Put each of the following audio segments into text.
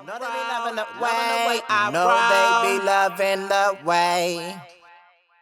Know they be loving the way. You know they be loving the way.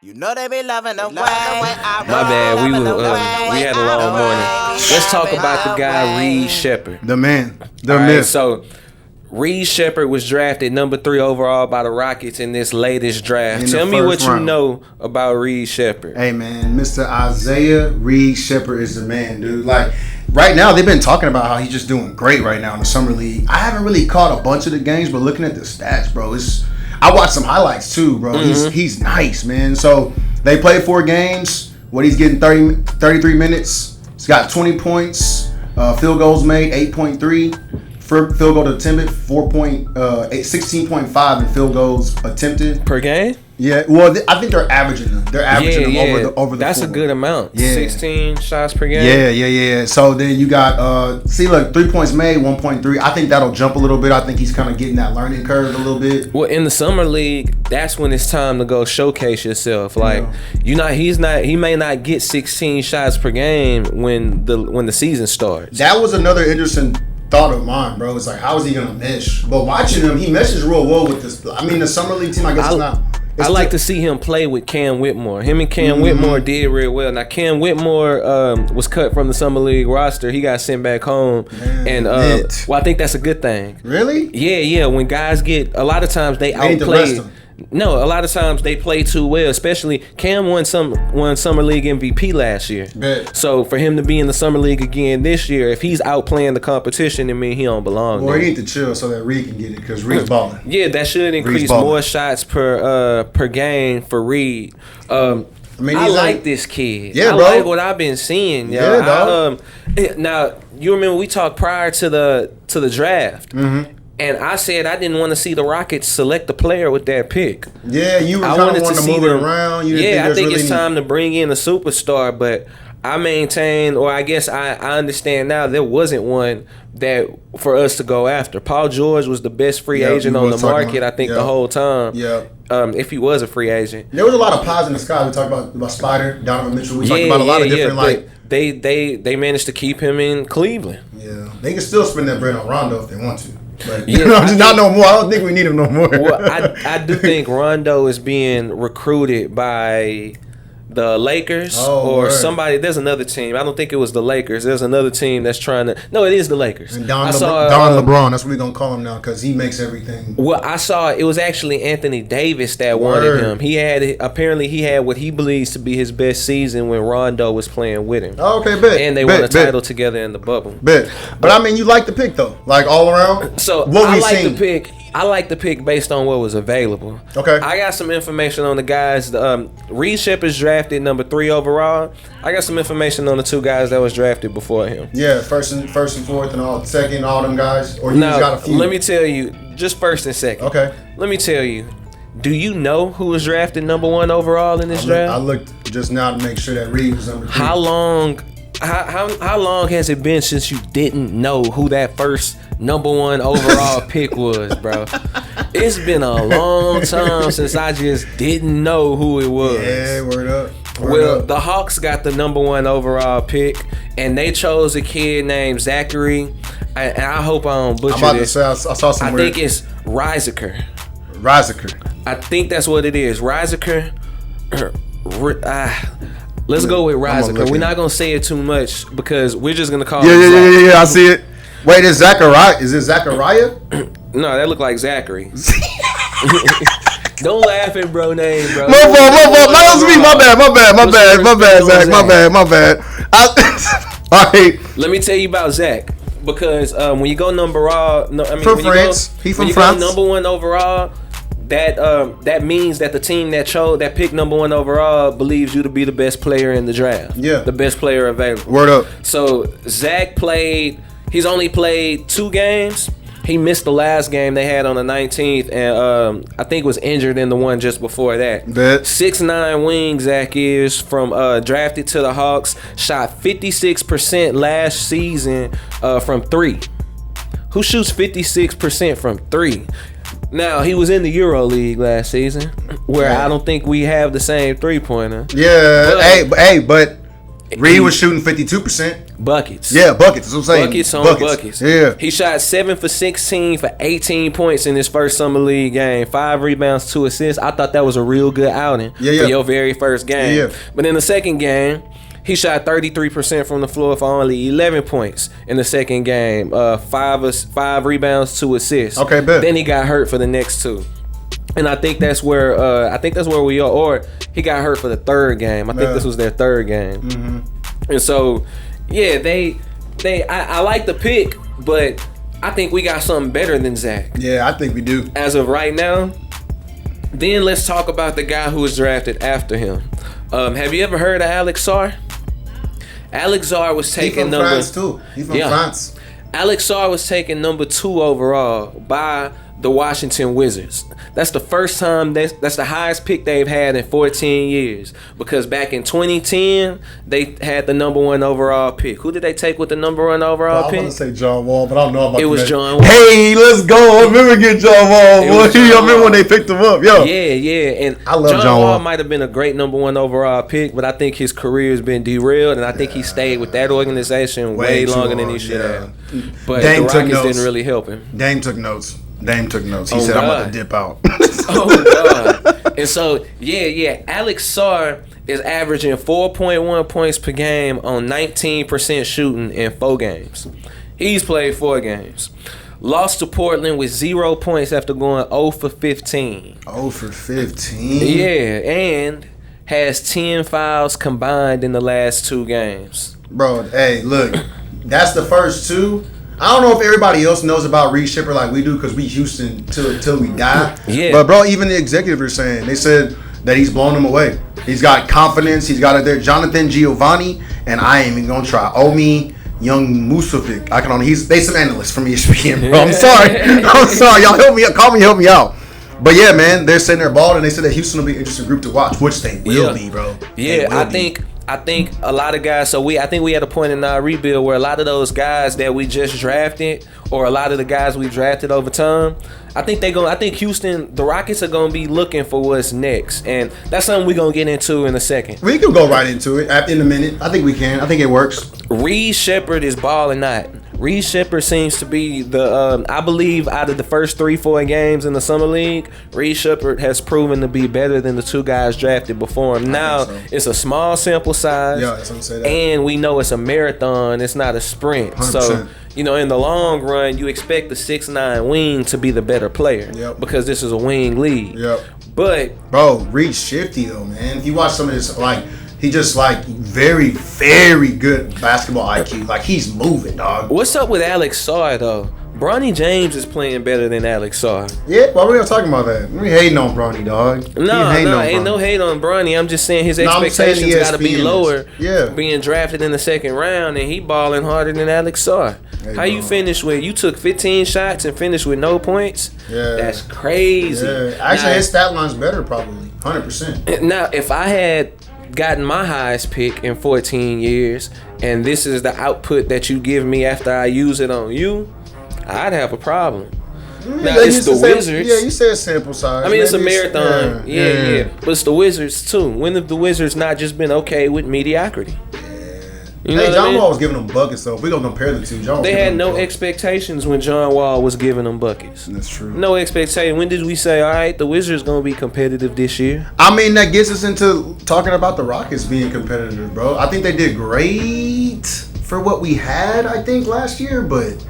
You know they be loving the way. My bad, we had a long morning. Let's talk about the guy Reed Shepard. The man, the All right, myth. so Reed Shepard was drafted number 3 overall by the Rockets in this latest draft. Tell me what you know about Reed Shepard. Hey man, Mr. Isaiah Reed Shepard is the man, dude. Like right now, they've been talking about how he's just doing great right now in the summer league. I haven't really caught a bunch of the games, but looking at the stats, bro, I watched some highlights too, bro. He's nice, man. So they played 4 games. What he's getting 33 minutes. He's got 20 points. Field goals made 8.3. Field goal attempted 16.5 in field goals attempted Per game? Yeah, well, I think they're averaging them. They're averaging them over the. That's 4. a good amount. Yeah. 16 shots per game. Yeah. So then you got look, 3 points made, 1.3. I think that'll jump a little bit. I think he's kind of getting that learning curve a little bit. Well, in the summer league, that's when it's time to go showcase yourself. Like he may not get 16 shots per game when the season starts. That was another interesting thought of mine, bro. It's like, how is he gonna mesh? But watching him, he meshes real well with this. I mean, the summer league team, I guess it's not. I like to see him play with Cam Whitmore. Him and Cam Whitmore did real well. Now Cam Whitmore was cut from the summer league roster. He got sent back home, and I think that's a good thing. Really? Yeah. When guys get, a lot of times they outplay. No, a lot of times they play too well. Especially Cam won summer league MVP last year. Bet. So for him to be in the summer league again this year, if he's outplaying the competition, it means he don't belong. Well, he need to chill so that Reed can get it because Reed's balling. Yeah, that should increase more shots per game for Reed. I like this kid. Yeah, I bro. like what I've been seeing. Yeah, dog. Now you remember we talked prior to the draft. And I said I didn't want to see the Rockets select a player with that pick. Yeah, you were kind of wanting to move it around. I think it's time to bring in a superstar, but I maintain, or I guess I understand now, there wasn't one that for us to go after. Paul George was the best free agent on the market, I think, the whole time. Yeah. If he was a free agent. There was a lot of pies in the sky. We talked about Spider, Donovan Mitchell. We talked about a lot of different They managed to keep him in Cleveland. Yeah, they can still spend that bread on Rondo if they want to. But not no more. I don't think we need him no more. Well, I do think Rondo is being recruited by the Lakers somebody. There's another team. I don't think it was the Lakers. There's another team that's trying to. No, it is the Lakers. And Don LeBron. That's what we're gonna call him now because he makes everything. Well, I saw it was actually Anthony Davis that wanted him. He had what he believes to be his best season when Rondo was playing with him. Oh, okay, bet. And they won a title together in the bubble. Bet. But I mean, you like the pick though, like all around. So I like the pick based on what was available. Okay. I got some information on the guys. Reed Shepard's drafted number 3 overall. I got some information on the 2 guys that was drafted before him. Yeah, first and fourth and second, all them guys. Or you just got a few. Let me tell you, just first and second. Okay. Let me tell you. Do you know who was drafted number 1 overall in this draft? I looked just now to make sure that Reed was number 3. How long has it been since you didn't know who that first number 1 overall pick was, bro? It's been a long time since I just didn't know who it was. Yeah, word up. The Hawks got the number 1 overall pick, and they chose a kid named Zachary. And I hope I don't butcher this. I'm about to say, I saw somewhere. I think it's Riziker. I think that's what it is. Riziker. Let's go with Riziker. We're not gonna say it too much because we're just gonna call. Yeah. I see it. Wait, is Zachariah? Is it Zachariah? No, that look like Zachary. Don't laugh at bro name, bro. My fault. No, that was me. My bad, Zach. My bad. All right. Let me tell you about Zach because when you go from France. He's from France. Go number 1 overall. That means that the team that picked number 1 overall believes you to be the best player in the draft. Yeah. The best player available. Word up. So Zach he's only played 2 games. He missed the last game they had on the 19th, and I think was injured in the one just before that. 6'9" wing Zach is from drafted to the Hawks, shot 56% last season from 3. Who shoots 56% from 3? Now, he was in the Euro League last season, where I don't think we have the same 3-pointer. Yeah, but Reed was shooting 52%. Buckets. Yeah, buckets. That's what I'm saying. Buckets on buckets. Yeah. He shot 7 for 16 for 18 points in his first summer league game. 5 rebounds, 2 assists. I thought that was a real good outing for your very first game. Yeah. But in the second game, he shot 33% from the floor for only 11 points in the second game. 5 rebounds, 2 assists. Okay, bet. Then he got hurt for the next 2. And I think that's where we are. Or he got hurt for the third game. I think this was their third game. Mm-hmm. And so, yeah, I like the pick, but I think we got something better than Zach. Yeah, I think we do. As of right now. Then let's talk about the guy who was drafted after him. Have you ever heard of Alex Sarr? Alex Sarr was taken He's from France too. He's from France. Alex Sarr was taken number 2 overall by the Washington Wizards. That's the first time, that's the highest pick they've had in 14 years. Because back in 2010, they had the number 1 overall pick. Who did they take with the number 1 overall pick? I want to say John Wall, but I don't know about it. It was John Wall. Hey, let's go. I remember getting John Wall. I remember when they picked him up. Yo. Yeah. And I love John Wall might have been a great number 1 overall pick, but I think his career has been derailed, and I think he stayed with that organization way longer than he should have. But Dame the Rockets didn't really help him. Dame took notes. He said, I'm about to dip out. Oh, God. And so, Alex Sarr is averaging 4.1 points per game on 19% shooting in 4 games. He's played 4 games. Lost to Portland with 0 points after going 0 for 15. 0 for 15? Yeah, and has 10 fouls combined in the last 2 games. Bro, hey, look, that's the first 2. I don't know if everybody else knows about Reed Shepard like we do because we Houston till we die. Yeah. But, bro, even the executive are saying, they said that he's blown them away. He's got confidence. He's got it there. Jonathan Giovanni, and I ain't even going to try. Omi Young Musovic. I can only, they some analysts from ESPN, bro. I'm sorry. Y'all help me out. Call me, help me out. But, yeah, man, they're saying they're balling, and they said that Houston will be an interesting group to watch, which they will be, bro. Yeah, I think a lot of guys. So I think we had a point in our rebuild where a lot of those guys that we just drafted, or a lot of the guys we drafted over time, I think Houston, the Rockets are gonna be looking for what's next, and that's something we're gonna get into in a second. We can go right into it in a minute. I think we can. I think it works. Reed Shepard is balling out. Reed Shepard seems to be the, I believe, out of the first 3-4 games in the summer league, Reed Shepard has proven to be better than the 2 guys drafted before him. Now, it's a small sample size, yeah, that's what I'm saying. And we know it's a marathon, it's not a sprint. 100%. So, in the long run, you expect the 6'9" wing to be the better player, because this is a wing league. Yep. But, bro, Reed's shifty, though, man. If you watch some of this, he just very, very good basketball IQ. He's moving, dog. What's up with Alex Sarr, though? Bronny James is playing better than Alex Sarr. Yeah, why are we not talking about that? We hating on Bronny, dog. No, ain't no hate on Bronny. I'm just saying his expectations got to be lower. Yeah. Being drafted in the second round, and he balling harder than Alex Sarr. Hey, how you finish with? You took 15 shots and finished with no points? Yeah. That's crazy. Yeah. Actually, his stat line's better, probably. 100%. Now, if I had gotten my highest pick in 14 years, and this is the output that you give me after I use it on you, I'd have a problem. Now, it's the Wizards. Yeah, you said sample size. I mean, it's a marathon. Yeah. But it's the Wizards, too. When have the Wizards not just been okay with mediocrity? John Wall was giving them buckets, so if we're going to compare the 2, they had no expectations when John Wall was giving them buckets. That's true. No expectation. When did we say, all right, the Wizards going to be competitive this year? I mean, that gets us into talking about the Rockets being competitive, bro. I think they did great for what we had, I think, last year, but...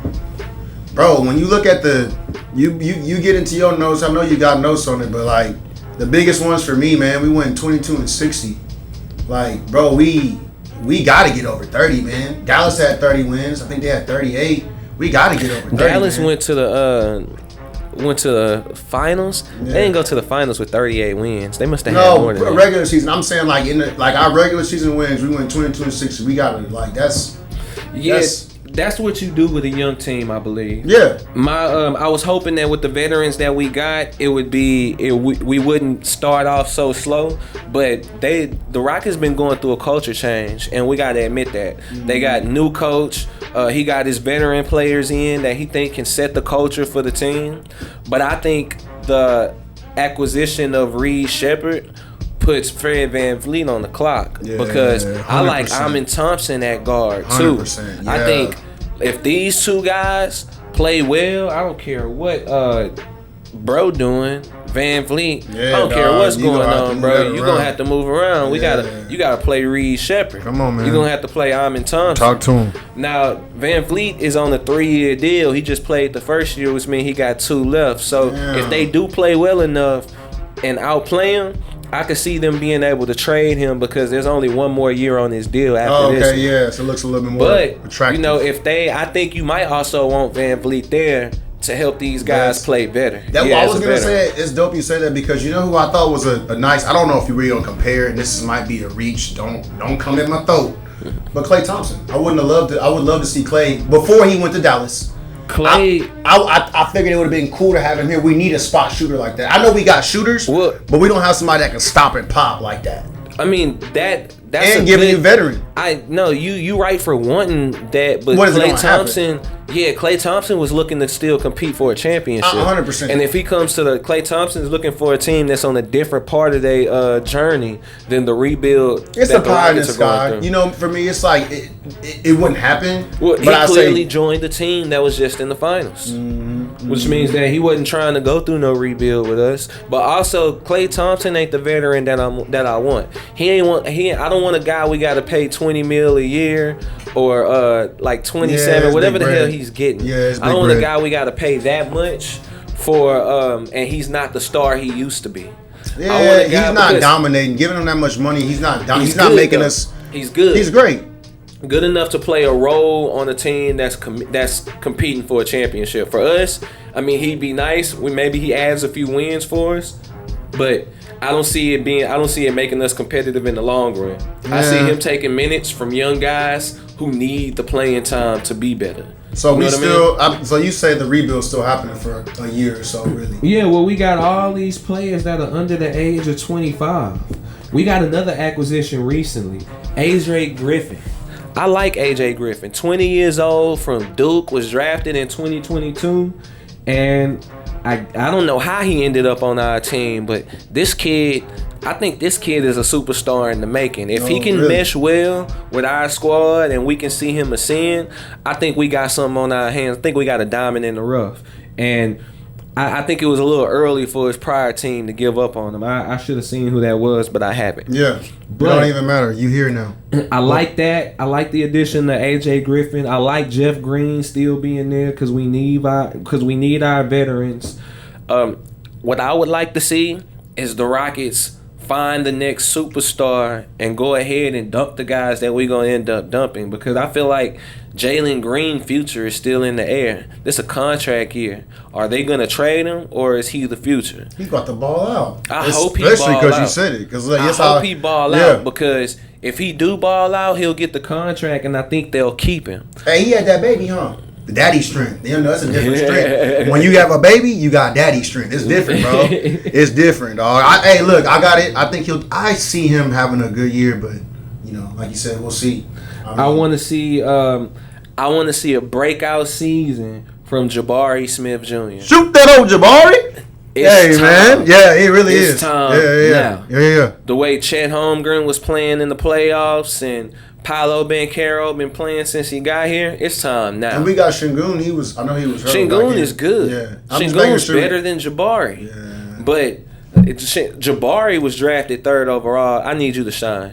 Bro, when you look at you get into your notes, I know you got notes on it, but the biggest ones for me, man, we went 22-60. Bro, we got to get over 30, man. Dallas had 30 wins. I think they had 38. We got to get over 30. Dallas man. went to the finals. Yeah. They didn't go to the finals with 38 wins. They must have had more than that. Regular season. I'm saying our regular season wins, we went 22-60. We got to That's what you do with a young team, I believe. Yeah. I was hoping that with the veterans that we got, we wouldn't start off so slow. But the Rockets been going through a culture change, and we got to admit that. Mm-hmm. They got new coach. He got his veteran players in that he think can set the culture for the team. But I think the acquisition of Reed Shepard puts Fred VanVleet on the clock because 100%. I like Amin Thompson at guard too. 100%, I think if these two guys play well, I don't care what bro doing. Van Vliet, I don't care what's going on, bro. You're gonna have to move around. You gotta play Reed Shepard. Come on, man. You're gonna have to play Amin Thompson. Talk to him. Now, Van Vliet is on a 3-year deal. He just played the first year, which means he got 2 left. So if they do play well enough and outplay him, I could see them being able to trade him because there's only 1 more year on his deal after this. Okay, yeah, so it looks a little bit more attractive. You know, I think you might also want Van Vliet there to help these guys play better. That's what I was gonna say. It's dope you say that because you know who I thought was a nice. I don't know if you really gonna compare, and this might be a reach. Don't come in my throat. But Klay Thompson, I would love to see Klay before he went to Dallas. Klay, I figured it would have been cool to have him here. We need a spot shooter like that. I know we got shooters, but we don't have somebody that can stop and pop like that. I mean that's and giving you veteran. I know you right for wanting that, but Klay Thompson, Klay Thompson was looking to still compete for a championship. 100%. And if he comes to Klay Thompson is looking for a team that's on a different part of their journey than the rebuild. It's a pie in the sky. You know, for me, it's like it wouldn't happen. Well, he clearly joined the team that was just in the finals, which means that he wasn't trying to go through no rebuild with us. But also, Klay Thompson ain't the veteran that I want. I don't want a guy we got to pay $20 million a year or like 27, whatever the hell he's getting. I don't want a guy we got to pay that much for, and he's not the star he used to be. Yeah, he's not dominating. Giving him that much money, he's not making us. He's good. He's great. Good enough to play a role on a team that's competing for a championship. For us, I mean, he'd be nice. Maybe he adds a few wins for us, but I don't see it making us competitive in the long run. Yeah. I see him taking minutes from young guys who need the playing time to be better. So so you say the rebuild's still happening for a year or so, really? Yeah, well, we got all these players that are under the age of 25. We got another acquisition recently, AJ Griffin. I like AJ Griffin, 20 years old from Duke, was drafted in 2022, and I don't know how he ended up on our team, but I think this kid is a superstar in the making. If he can mesh well with our squad and we can see him ascend, I think we got something on our hands. I think we got a diamond in the rough. And I think it was a little early for his prior team to give up on him. I should have seen who that was, but I haven't. Yeah, but it don't even matter. You here now. I like that. I like the addition to AJ Griffin. I like Jeff Green still being there because we need our veterans. What I would like to see is the Rockets find the next superstar and go ahead and dump the guys that we're going to end up dumping, because I feel like Jalen Green's future is still in the air. This is a contract year. Are they going to trade him, or is he the future? He got the ball out. I hope he ball out. Especially because you said it. I hope he ball out, because if he do ball out, he'll get the contract, and I think they'll keep him. Hey, he had that baby, huh? The daddy strength. You know, that's a different strength. When you have a baby, you got daddy strength. It's different, bro. It's different, dog. Hey, look, I got it. I think I see him having a good year, but you know, like you said, we'll see. I want to see a breakout season from Jabari Smith Jr. Shoot that old Jabari. Hey, man. Yeah, it really is. It's time now. Yeah. The way Chet Holmgren was playing in the playoffs and Paolo Banchero been playing since he got here, it's time now. And we got Şengün. I know he was hurt. Şengün is good. Yeah. Şengün's better than Jabari. Yeah. But Jabari was drafted 3rd overall. I need you to shine.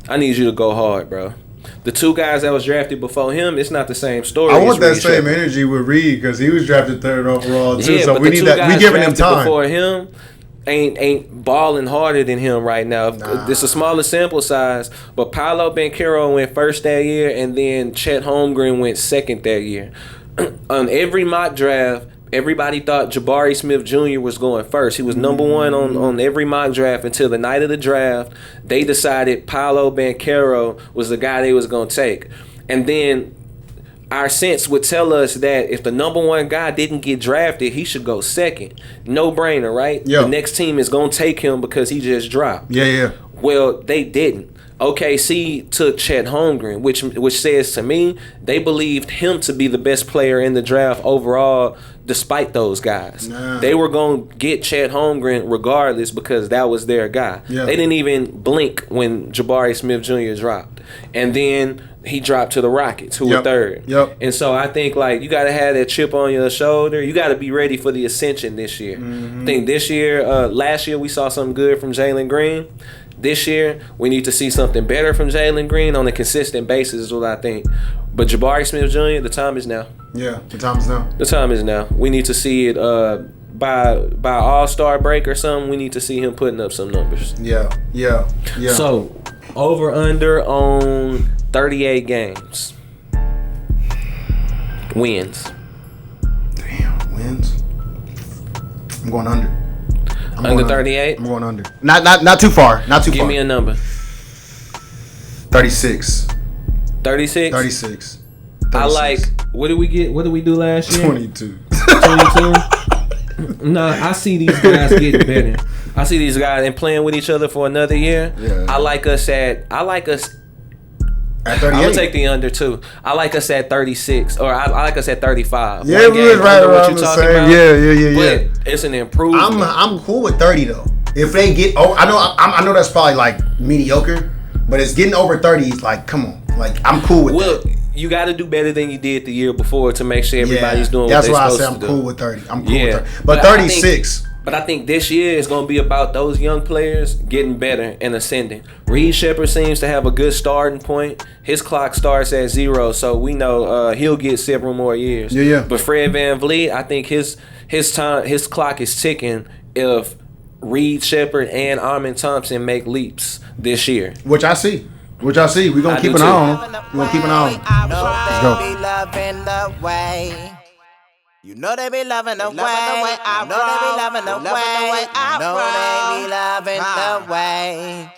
I need you to go hard, bro. The 2 guys that was drafted before him, it's not the same story. I want that same energy with Reed because he was drafted 3rd overall too. Yeah, so but we the need 2 that. Guys we giving him time. Before him ain't balling harder than him right now. Nah. It's a smaller sample size, but Paolo Banchero went 1st that year, and then Chet Holmgren went 2nd that year. On every mock draft, everybody thought Jabari Smith Jr. was going 1st. He was number 1 on every mock draft until the night of the draft. They decided Paolo Banchero was the guy they was going to take. And then our sense would tell us that if the number 1 guy didn't get drafted, he should go 2nd. No brainer, right? Yeah. The next team is going to take him because he just dropped. Yeah. Well, they didn't. OKC took Chet Holmgren, which says to me they believed him to be the best player in the draft overall despite those guys. Nah. They were going to get Chet Holmgren regardless because that was their guy. Yeah. They didn't even blink when Jabari Smith Jr. dropped. And then he dropped to the Rockets, who were third. Yep. And so I think, like, you got to have that chip on your shoulder. You got to be ready for the ascension this year. I think this year, last year we saw something good from Jalen Green. This year, we need to see something better from Jalen Green on a consistent basis is what I think. But Jabari Smith Jr., the time is now. Yeah, the time is now. The time is now. We need to see it by All-Star break or something. We need to see him putting up some numbers. Yeah. So, over-under on 38 games. Wins. Damn, wins. I'm going under. Under 38? I'm going under. Not too far. Not too far. Give me a number. 36. 36? 36. I like. What did we get? What did we do last year? 22. 22? No, I see these guys getting better. I see these guys and playing with each other for another year. Yeah. I like us at 38. I'm gonna take the under too. I like us at 36, or I like us at 35. Yeah, we was right around the same. Yeah. But it's an improvement. I'm cool with 30 though. If they get, I know that's probably like mediocre, but it's getting over 30. It's like, come on, like I'm cool with that. You got to do better than you did the year before to make sure everybody's doing what they're supposed to do. That's why I say I'm cool with 30. I'm cool with 30. But 36. But I think this year is going to be about those young players getting better and ascending. Reed Shepard seems to have a good starting point. His clock starts at 0, so we know he'll get several more years. Yeah. But Fred VanVleet, I think his clock is ticking if Reed Shepard and Amen Thompson make leaps this year. Which I see. We're going to keep an eye on him. We're going to keep an eye on him. Let's go. Be loving the way. You know they be loving the way. I know they be loving the way. I know they be loving the way.